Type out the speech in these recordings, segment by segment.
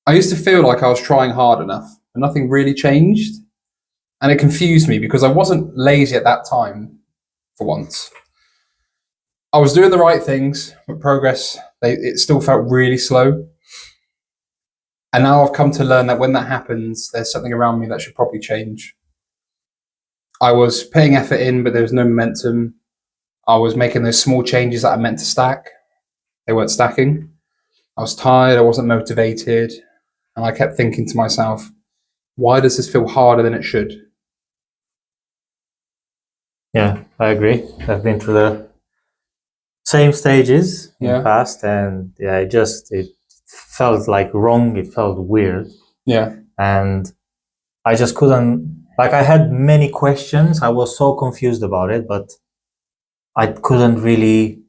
I used to feel like I was trying hard enough, but nothing really changed. And it confused me because I wasn't lazy at that time for once. I was doing the right things, but progress, it still felt really slow. And now I've come to learn that when that happens, there's something around me that should probably change. I was putting effort in, but there was no momentum. I was making those small changes that I meant to stack. They weren't stacking. I was tired, I wasn't motivated, and I kept thinking to myself, why does this feel harder than it should? Yeah, I agree. I've been through the same stages in the past, and yeah, it felt like wrong. It felt weird. Yeah. And I just couldn't, like, I had many questions. I was so confused about it, but I couldn't really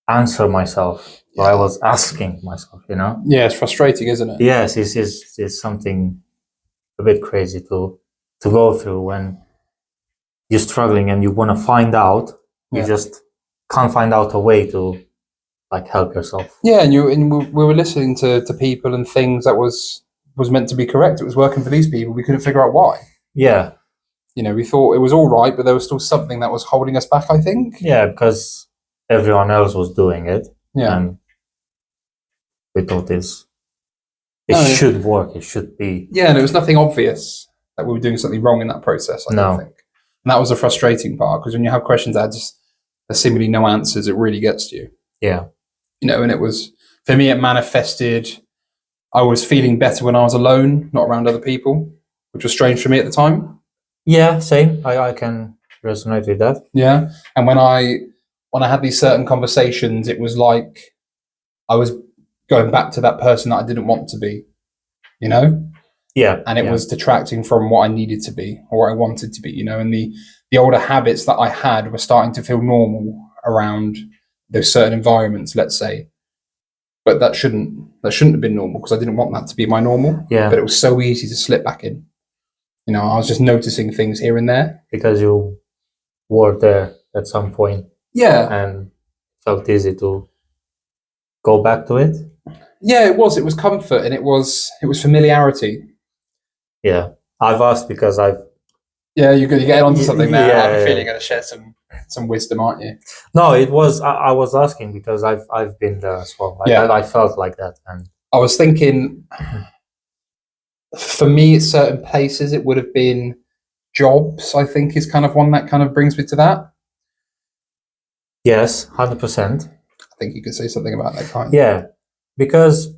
answer myself. So I was asking myself, Yeah, it's frustrating, isn't it? Yes, it's something a bit crazy to go through when you're struggling and you want to find out. You just can't find out a way to like help yourself. Yeah, and we were listening to people and things that was meant to be correct. It was working for these people. We couldn't figure out why. Yeah. We thought it was all right, but there was still something that was holding us back, I think. Yeah, because everyone else was doing it. Yeah. And we thought it should work. It should be. Yeah, and it was nothing obvious that we were doing something wrong in that process, I don't think. And that was the frustrating part, because when you have questions that there's seemingly no answers, it really gets to you. Yeah. And it was, for me, it manifested, I was feeling better when I was alone, not around other people, which was strange for me at the time. Yeah, same. I can resonate with that. Yeah. And when I had these certain conversations, it was like I was going back to that person that I didn't want to be, Yeah. And it was detracting from what I needed to be or what I wanted to be, and the older habits that I had were starting to feel normal around those certain environments, let's say. But that shouldn't have been normal, because I didn't want that to be my normal. Yeah. But it was so easy to slip back in. I was just noticing things here and there. Because you were there at some point. Yeah. And felt easy to go back to it. Yeah, it was. It was comfort, and it was familiarity. Yeah. I've asked because Yeah, you're getting onto something there. Yeah, I have a feeling you're going to share some wisdom, aren't you? No, it was. I was asking because I've been there as well. I felt like that, and I was thinking, for me, at certain places, it would have been jobs. I think is kind of one that kind of brings me to that. Yes, 100%. I think you could say something about that kind. Yeah, because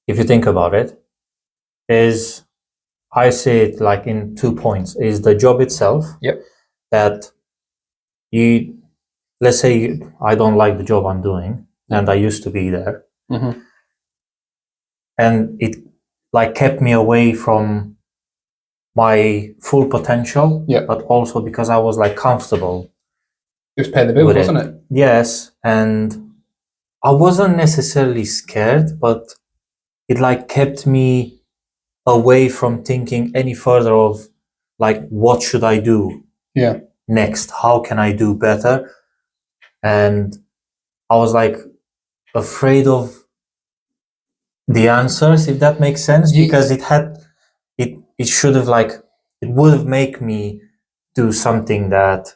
if you think about it, I see it like in 2 points. Is the job itself. Yep. That let's say I don't like the job I'm doing, and I used to be there. Mm-hmm. And it like kept me away from my full potential. Yeah. But also because I was like comfortable. Just pay the bills, wasn't it? Yes. And I wasn't necessarily scared, but it like kept me away from thinking any further of like, what should I do next? How can I do better? And I was like afraid of the answers, if that makes sense, because it should have it would have made me do something that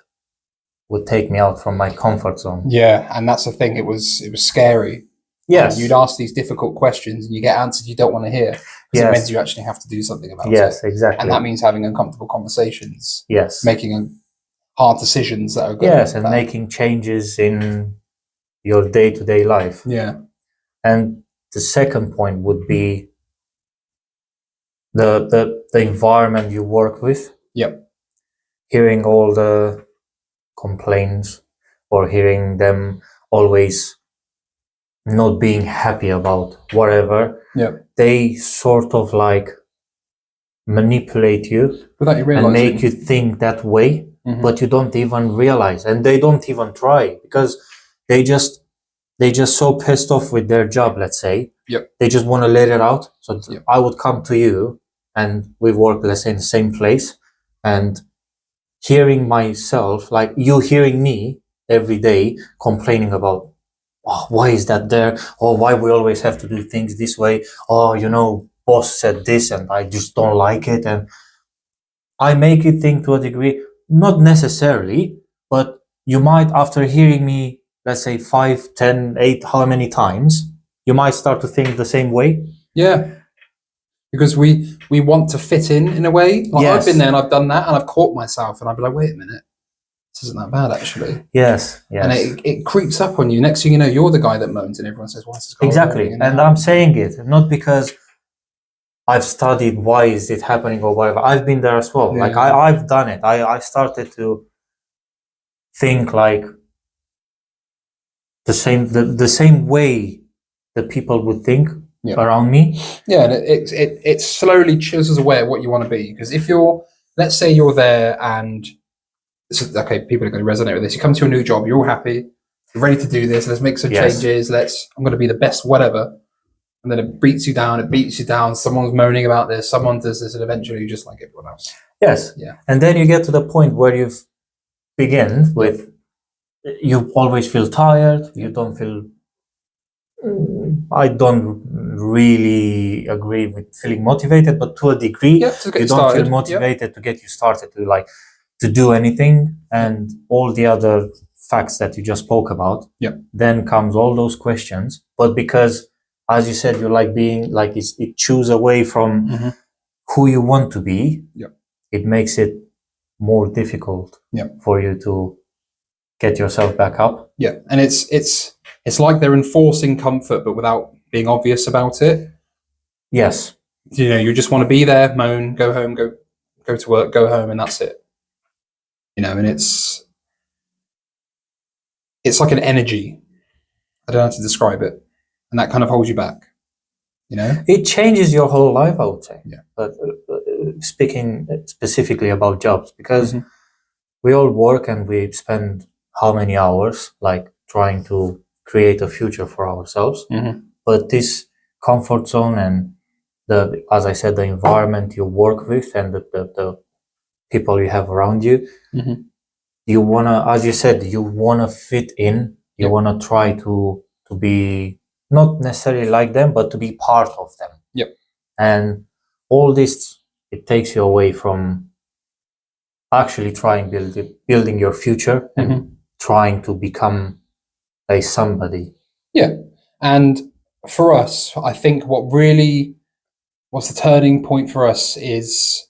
would take me out from my comfort zone. Yeah, and that's the thing. It was scary. Yes. You'd ask these difficult questions and you get answers you don't want to hear. Because it means you actually have to do something about it. Yes, exactly. And that means having uncomfortable conversations. Yes. Making hard decisions that are good. Yes, and making changes in your day-to-day life. Yeah. And the second point would be the environment you work with. Yep. Hearing all the complaints or hearing them always not being happy about whatever. Yep. They sort of like manipulate you without you and make you think that way, but you don't even realize, and they don't even try because they just so pissed off with their job, let's say. Yep. They just want to let it out. So I would come to you and we work, let's say, in the same place, and hearing myself, like you hearing me every day complaining about oh, why is that there? Or why we always have to do things this way? Oh, boss said this and I just don't like it. And I make you think to a degree, not necessarily, but you might, after hearing me, let's say 5, 10, 8, how many times, you might start to think the same way. Yeah. Because we want to fit in a way. Like Yes. I've been there and I've done that and I've caught myself and I'd be like, wait a minute, this isn't that bad actually. Yes. And it creeps up on you. Next thing you know, you're the guy that moans and everyone says, why is this guy Exactly. moaning? And I'm saying it not because I've studied why is it happening or whatever. I've been there as well. Yeah. Like I've done it. I started to think like the same way that people would think around me. Yeah, and it slowly chisels away at what you want to be. Because if let's say you're there and okay, people are going to resonate with this. You come to a new job, you're all happy, you're ready to do this. Let's make some changes. I'm going to be the best, whatever. And then it beats you down. Someone's moaning about this. Someone does this, and eventually you're just like everyone else. Yes. Yeah. And then you get to the point where you've begun with. You always feel tired. You don't feel. I don't really agree with feeling motivated, but to a degree, you don't feel motivated to get you started to do anything, and all the other facts that you just spoke about. Yeah. Then comes all those questions, but because, as you said, you like being like it chews away from who you want to be. Yeah. It makes it more difficult. Yeah. For you to get yourself back up. Yeah, and it's like they're enforcing comfort, but without being obvious about it. Yes. You just want to be there, moan, go home, go to work, go home, and that's it. And it's like an energy. I don't know how to describe it, and that kind of holds you back. It changes your whole life, I would say. Yeah. But speaking specifically about jobs, because we all work and we spend how many hours like trying to create a future for ourselves. But this comfort zone and as I said, the environment you work with and the people you have around you, you wanna, as you said, you wanna fit in. You wanna try to be not necessarily like them, but to be part of them. Yep. And all this, it takes you away from actually building your future and trying to become a somebody. Yeah. And for us, I think what's the turning point for us is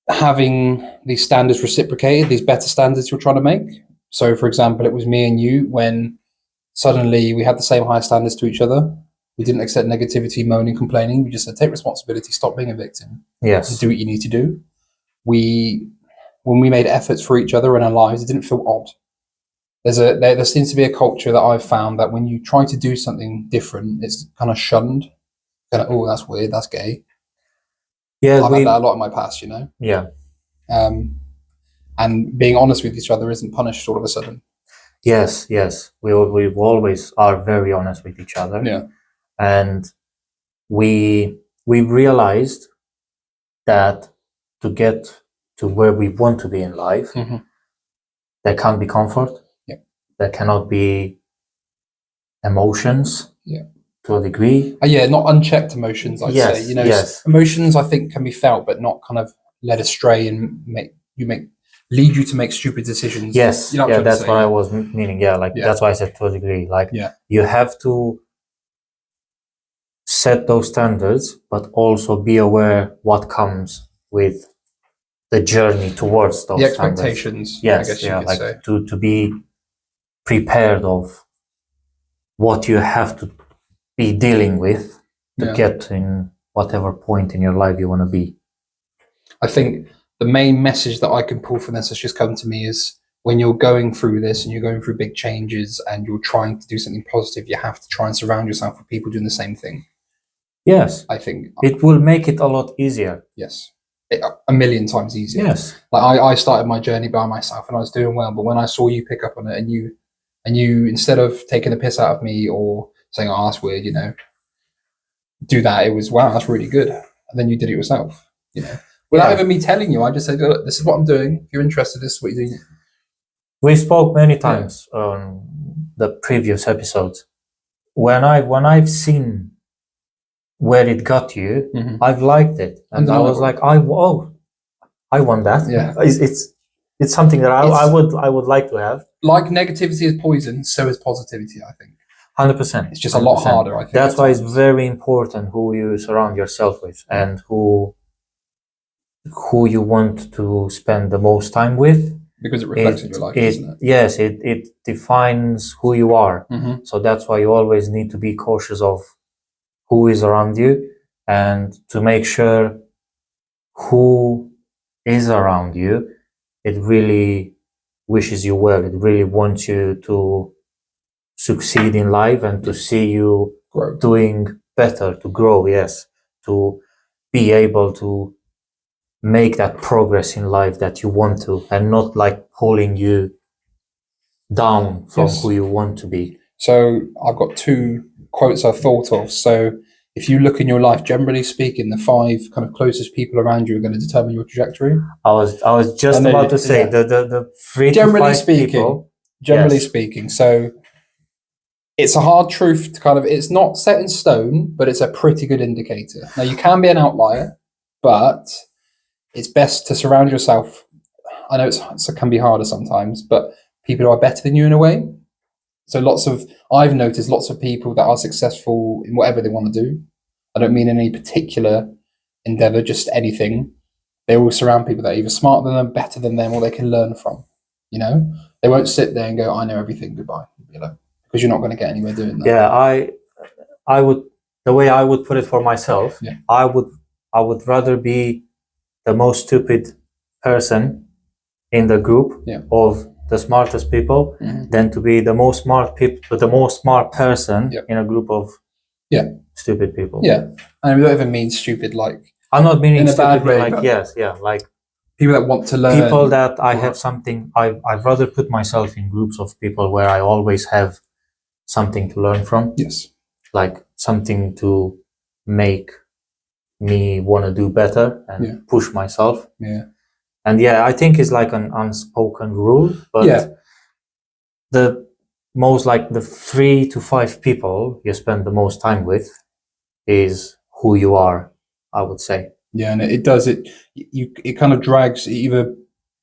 having these standards reciprocated, these better standards we're trying to make. So, for example, it was me and you when suddenly we had the same high standards to each other. We didn't accept negativity, moaning, complaining. We just said, take responsibility, stop being a victim. Yes. Do what you need to do. When we made efforts for each other in our lives, it didn't feel odd. There seems to be a culture that I've found that when you try to do something different, it's kind of shunned. Kind of, oh, that's weird, that's gay. Yeah, I've had that a lot in my past, Yeah. And being honest with each other isn't punished all of a sudden. Yes. We always are very honest with each other. Yeah. And we realized that to get to where we want to be in life, there can't be comfort. Yeah. There cannot be emotions. Yeah. To a degree. Not unchecked emotions, I'd say. Yes. Emotions I think can be felt, but not kind of led astray and lead you to make stupid decisions. Yes. You know what that's what I was meaning. That's why I said to a degree. You have to set those standards, but also be aware what comes with the journey towards those the expectations. Standards. Yes. I guess you could say. To be prepared of what you have to be dealing with to get in whatever point in your life you want to be. I think the main message that I can pull from this has just come to me is when you're going through this and you're going through big changes and you're trying to do something positive, you have to try and surround yourself with people doing the same thing. Yes. I think it will make it a lot easier. Yes. A million times easier. Yes. Like I started my journey by myself and I was doing well, but when I saw you pick up on it and you instead of taking the piss out of me or saying, oh, that's weird, do that. It was, wow, that's really good. And then you did it yourself, without even me telling you. I just said, look, this is what I'm doing. If you're interested, this is what you're doing. We spoke many times on the previous episodes. When I've seen where it got you, Mhm. I've liked it, and I was like, I want that. Yeah. It's something that I It's- would like to have. Like negativity is poison, so is positivity, I think. 100%. It's just a lot harder, I think. That's at why it's times. very important who you surround yourself with and who you want to spend the most time with. Because it reflects in your life, doesn't it? Yes, it defines who you are. Mm-hmm. So that's why you always need to be cautious of who is around you and to make sure who is around you, it really wishes you well. It really wants you to succeed in life and to see you Grow. doing better, to grow, yes, to be able to make that progress in life that you want to, and not like pulling you down from Yes. who you want to be. So I've got 2 quotes I've thought of. So if you look in your life, generally speaking, the 5 kind of closest people around you are going to determine your trajectory. I was just I know about you- to say yeah. the 3 Generally to 5 speaking. people. Generally Yes. speaking. So it's a hard truth to kind of, it's not set in stone, but it's a pretty good indicator. Now you can be an outlier, but it's best to surround yourself. I know it can be harder sometimes, but people who are better than you in a way. So I've noticed lots of people that are successful in whatever they want to do. I don't mean any particular endeavor, just anything. They will surround people that are either smarter than them, better than them, or they can learn from. You know, they won't sit there and go, "I know everything. Goodbye," because you're not going to get anywhere doing that. Yeah, I would, the way I would put it for myself, Yeah. I would rather be the most stupid person in the group Yeah. of the smartest people Mhm. than to be the most smart person Yeah. in a group of Yeah. stupid people. Yeah, and we don't even mean stupid like I'm not meaning In a bad stupid, way, like but- like people that want to learn. people that I or- have something. I'd rather put myself in groups of people where I always have something to learn from, Yes. like something to make me want to do better and Yeah. push myself. Yeah. And yeah, I think it's like an unspoken rule, but Yeah. the most, like the 3 to 5 people you spend the most time with is who you are, I would say. Yeah, and it does it. It kind of drags. It either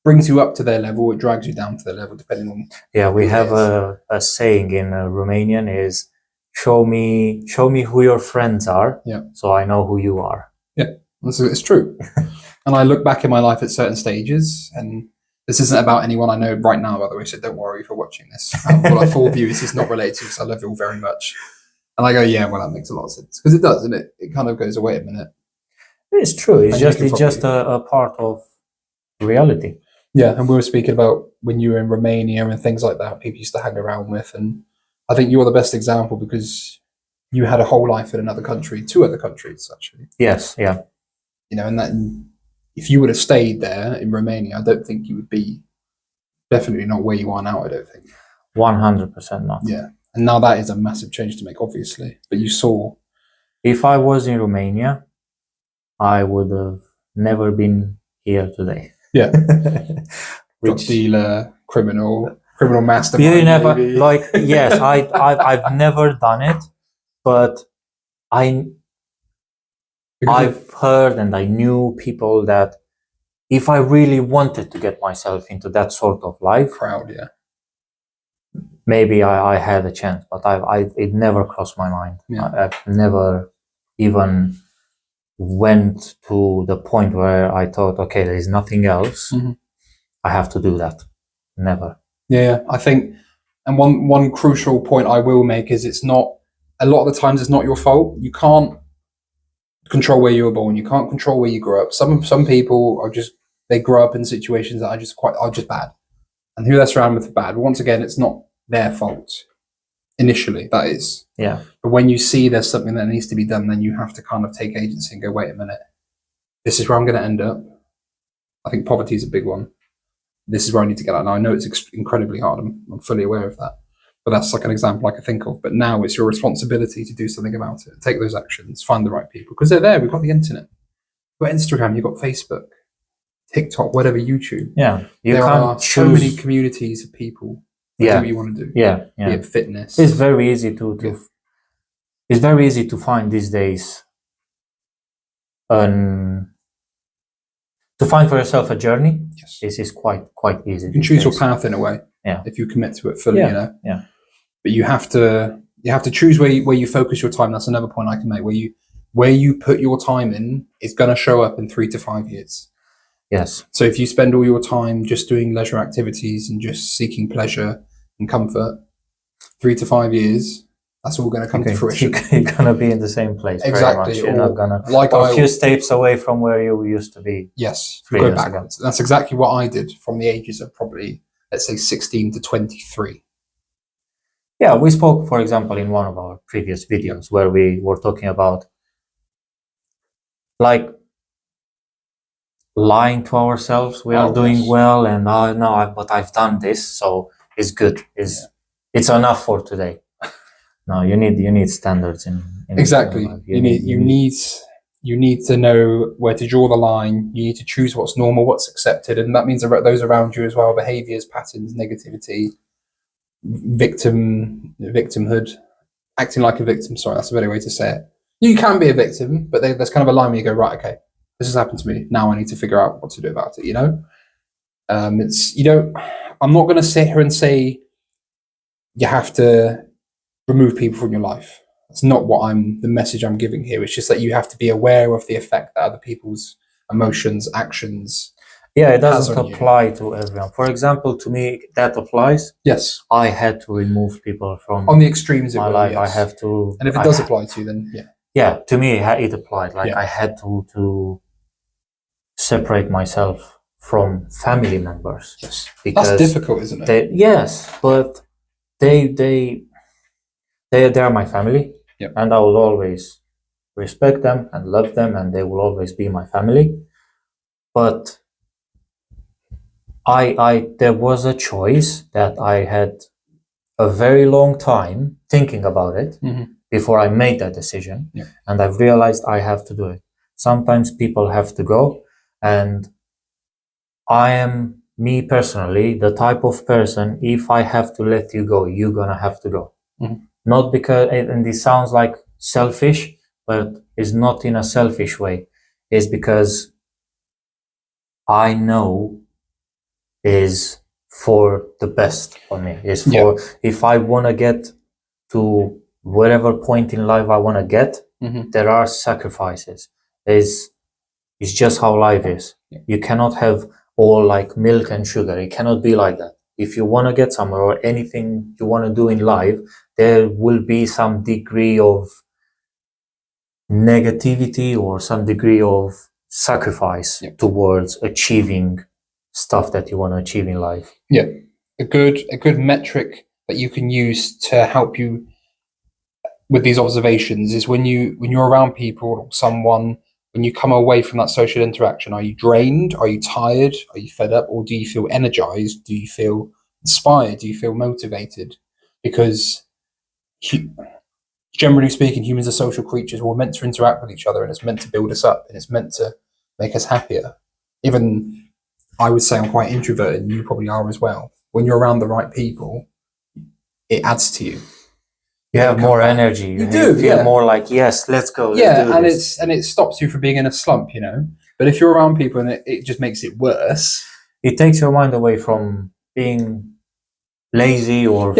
brings you up to their level, or it drags you down to their level, depending on. Yeah, we It have is. a saying in Romanian is show me who your friends are, Yeah. so I know who you are. It's true. And I look back in my life at certain stages, and this isn't about anyone I know right now, by the way. So don't worry for watching this. What I full view is this not related to, because I love you all very much. And I go, yeah, well, that makes a lot of sense, because it does, and it kind of goes, wait a minute. It's true. It's And you just can it's just a part of reality. Yeah, and we were speaking about when you were in Romania and things like that, people used to hang around with, and I think you're the best example because you had a whole life in another country, 2 other countries actually. Yes, yeah. You know, and that if you would have stayed there in Romania, I don't think you would be definitely not where you are now. I don't think. 100% not. Yeah, and now that is a massive change to make, obviously. But you saw, If I was in Romania, I would have never been here today. Yeah. drug Which dealer, criminal mastermind. you never maybe. like. Yes, I've never done it, but Because I've heard and I knew people that if I really wanted to get myself into that sort of life, crowd, yeah, maybe I had a chance, but it never crossed my mind. Yeah. I've never even went to the point where I thought, okay, there is nothing else. Mhm. I have to do that. Never. yeah. I think, and one crucial point I will make is it's not. A lot of the times, it's not your fault. You can't control where you were born. You can't control where you grew up. Some people are just, they grow up in situations that are just bad, and who they're surrounded with are bad. But once again, it's not their fault initially. That is. Yeah. But when you see there's something that needs to be done, then you have to kind of take agency and go, wait a minute, this is where I'm going to end up. I think poverty is a big one. This is where I need to get out. Now, I know it's incredibly hard. I'm fully aware of that. But that's like an example I can think of. But now it's your responsibility to do something about it. Take those actions, find the right people. Because they're there. We've got the internet. We've got Instagram. You've got Facebook, TikTok, whatever, YouTube. Yeah, you There can't are choose. so many communities of people that do Yeah, what you want to do. yeah, Be yeah. it fitness. It's very easy to Yeah. it's very easy to find these days. To find for yourself a journey. Yes. This is quite easy. You can choose your path in a way. Yeah. If you commit to it fully, Yeah, you know. yeah. But you have to choose where you focus your time. That's another point I can make. Where you put your time in is going to show up in 3 to 5 years. Yes. So if you spend all your time just doing leisure activities and just seeking pleasure and comfort, 3 to 5 years, that's all going to come to fruition. You're gonna be in the same place. Exactly. You're not gonna or a few steps away from where you used to be. Yes. 3 Go years ago. backwards. That's exactly what I did from the ages of probably, let's say, 16 to 23. Yeah, we spoke, for example, in one of our previous videos where we were talking about like lying to ourselves. We are doing yes. well, and but I've done this, so it's good. It's enough for today. No, you need standards in Exactly. life. You need to know where to draw the line. You need to choose what's normal, what's accepted, and that means those around you as well. Behaviors, patterns, negativity, victimhood, acting like a victim. Sorry, that's a better way to say it. You can be a victim, but there's kind of a line where you go, right, okay, this has happened to me. Now I need to figure out what to do about it. You know, I'm not going to sit here and say you have to remove people from your life. That's not the message I'm giving here. It's just that you have to be aware of the effect that other people's emotions, actions. Yeah, it doesn't apply to everyone. For example, to me, that applies. Yes. I had to remove people from on the extremes. My life. Yes. I have to. And if it does apply to you, then yeah. Yeah, to me, it applied. Like I had to separate myself from family members. Yes. Because that's difficult, isn't it? Yes, but they are my family. Yep. And I will always respect them and love them, and they will always be my family. But there was a choice that I had a very long time thinking about it before I made that decision. Yeah. And I've realized I have to do it. Sometimes people have to go, and I am, me personally, the type of person, if I have to let you go, you're gonna have to go. Not because, and this sounds like selfish, but it's not in a selfish way. It's because I know is for the best for me. Is for if I want to get to whatever point in life I want to get, there are sacrifices. It's just how life is. You cannot have all like milk and sugar. It cannot be like that. If you want to get somewhere or anything you want to do in life, there will be some degree of negativity or some degree of sacrifice towards achieving stuff that you want to achieve in life. Yeah, a good metric that you can use to help you with these observations is when you're around people or someone, when you come away from that social interaction, are you drained? Are you tired? Are you fed up? Or do you feel energized? Do you feel inspired? Do you feel motivated? Because generally speaking, humans are social creatures. We're meant to interact with each other, and it's meant to build us up, and it's meant to make us happier. Even I would say I'm quite introverted, and you probably are as well. When you're around the right people, it adds to you. You have more energy. You feel more like, yes, let's go. Let's and it stops you from being in a slump, you know. But if you're around people and it just makes it worse, it takes your mind away from being lazy or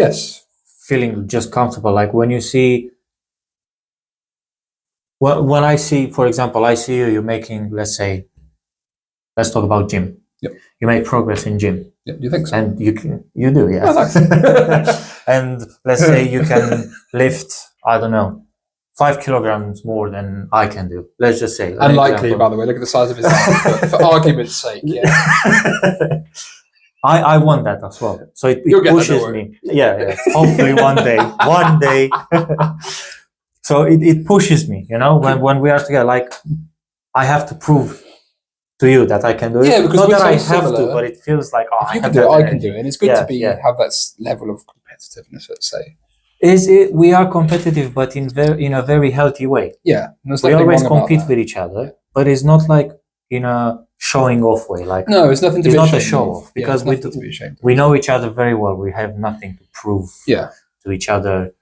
feeling just comfortable. Like when you see, when I see, for example, I see you're making, let's talk about gym. Yep. You make progress in gym. Yeah, do you think so? And you do, yeah. Oh, and let's say you can lift, I don't know, 5 kilograms more than I can do. Let's just say. Unlikely, by the way. Look at the size of his arm. But for argument's sake, yeah. I want that as well. So it pushes me. Yeah. Hopefully one day. So it pushes me, you know, when we are together. Like I have to prove to you that I can do it. Yeah, because not that I have similar, to, but it feels like if you can do it, I can do it, and it's good to have that level of competitiveness. Let's say. We are competitive, but in a very healthy way. Yeah, we always compete with each other, but it's not like in a showing off way. Like No, it's nothing to it's be not a ashamed show of. off because it's nothing to be ashamed of. we know each other very well. We have nothing to prove Yeah. to each other,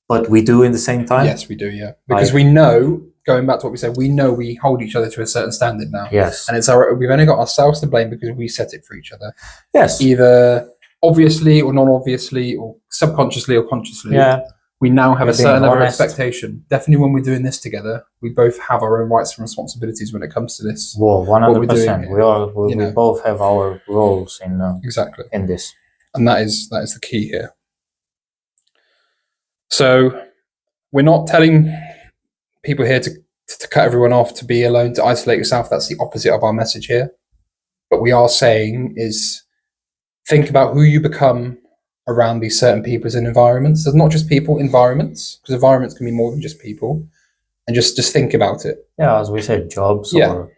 but we do in the same time. Yes, we do. Yeah, because we know. Going back to what we said, we know we hold each other to a certain standard now. Yes. And we've only got ourselves to blame because we set it for each other. Yes. Either obviously or non-obviously or subconsciously or consciously. Yeah. We now have You're a certain being level of honest. expectation. Definitely when we're doing this together, we both have our own rights and responsibilities when it comes to this. Well, we're doing 100%. here, We both have our roles Exactly. in this. And that is the key here. So we're not telling people here to cut everyone off, to be alone, to isolate yourself. That's the opposite of our message here. But we are saying is think about who you become around these certain peoples and environments. There's not just people, environments, because environments can be more than just people. And just think about it. Yeah, as we said, jobs or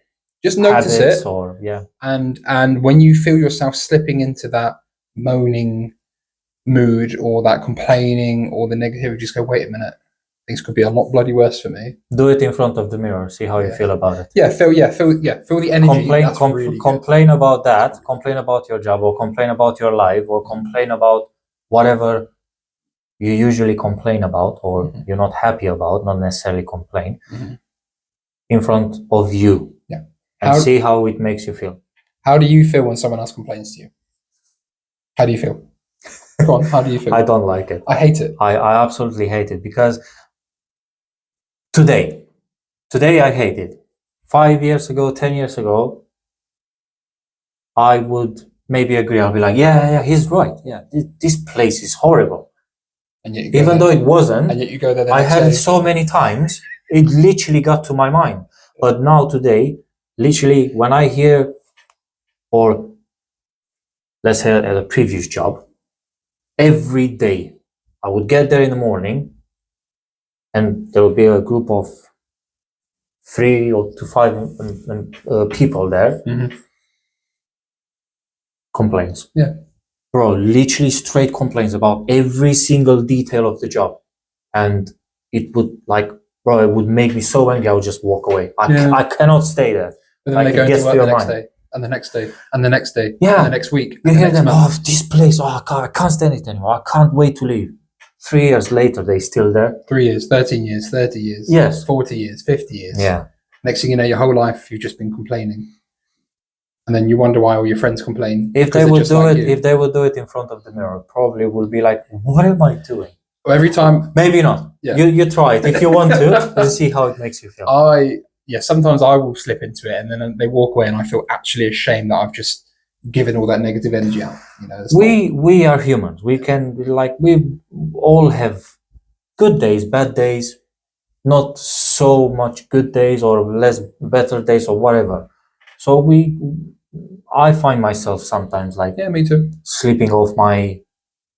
just notice habits it. or And when you feel yourself slipping into that moaning mood or that complaining or the negativity, just go, wait a minute. Things could be a lot bloody worse for me. do it in front of the mirror. See how you feel about it. Feel the energy. Complain about that. Complain about your job, or complain about your life, or complain about whatever you usually complain about, or you're not happy about. Not necessarily complain in front of you, and see how it makes you feel. How do you feel when someone else complains to you? How do you feel? Go on. How do you feel? I don't like it. I hate it. I absolutely hate it because. Today I hate it. 5 years ago, 10 years ago, I would maybe agree. I'll be like, yeah, he's right. Yeah, this place is horrible. And yet even though it wasn't, and yet you go there. I had it so many times. It literally got to my mind. But now today, literally, when I hear, or let's say at a previous job, every day I would get there in the morning. And there will be a group of 3 to 5 people there. Complaints. Yeah. Bro, literally straight complaints about every single detail of the job. And it would it would make me so angry, I would just walk away. I cannot stay there. But then they go to work the next day, and the next day, and the next day, and the next week. You hear them, this place, I can't stand it anymore. I can't wait to leave. 3 years later, they're still there. 3 years, 13 years, 30 years. Yes. 40 years, 50 years. Yeah. Next thing you know, your whole life, you've just been complaining. And then you wonder why all your friends complain. If they would do it in front of the mirror, probably would be like, what am I doing? Well, every time. Maybe not. Yeah. You try it if you want to and see how it makes you feel. Sometimes I will slip into it and then they walk away and I feel actually ashamed that I've just given all that negative energy out. We are humans. We all have good days, bad days, not so much good days or less better days or whatever. So I find myself sometimes me too, sleeping off my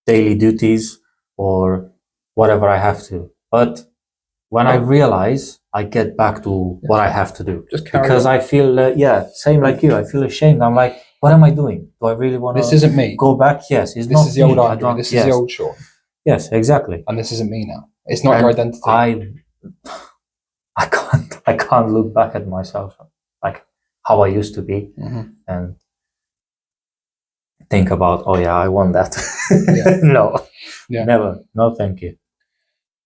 daily duties or whatever I have to. But when I realize, I get back to what I have to do. Just carry because on. I feel same like you. I feel ashamed. I'm like, what am I doing? Do I really want to? This isn't me. Go back? Yes, this is the old Andre. This is the old Sean. Yes, exactly. And this isn't me now. It's not your identity. I can't look back at myself like how I used to be and think about, I want that. No, never. No, thank you.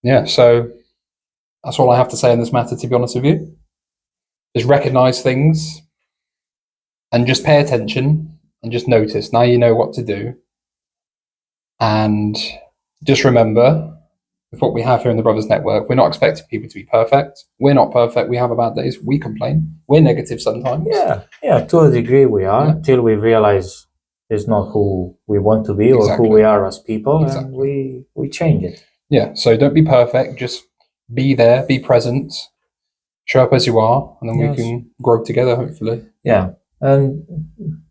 Yeah. So that's all I have to say on this matter. To be honest with you, just recognize things. And just pay attention and just notice. Now you know what to do. And just remember, with what we have here in the Brothers Network, we're not expecting people to be perfect. We're not perfect. We have our bad days. We complain. We're negative sometimes. Yeah, to a degree we are, till we realize it's not who we want to be or who we are as people, and we change it. Yeah, so don't be perfect. Just be there, be present, show up as you are, and then we can grow together, hopefully. Yeah. And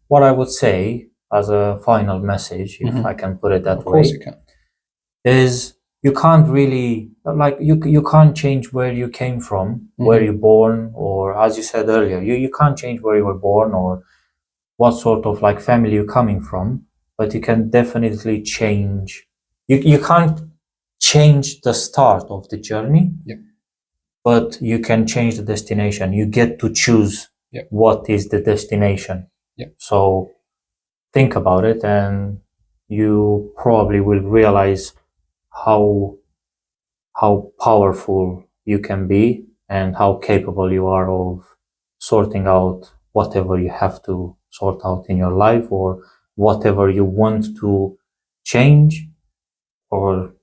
what I would say as a final message, if I can put it that way, of course you can, is you can't really you can't change where you came from, where you're born, or as you said earlier, you can't change where you were born or what sort of family you're coming from, but you can definitely change. You can't change the start of the journey, but you can change the destination. You get to choose Yep. what is the destination. Yep. So think about it, and you probably will realize how powerful you can be and how capable you are of sorting out whatever you have to sort out in your life, or whatever you want to change, or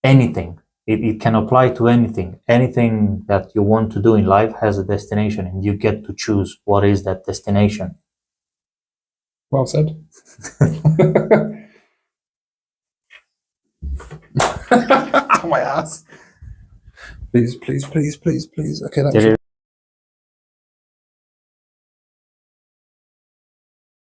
anything. It can apply to anything. Anything that you want to do in life has a destination, and you get to choose what is that destination. Well said. My ass. Please, please, please, please, please. Okay, that was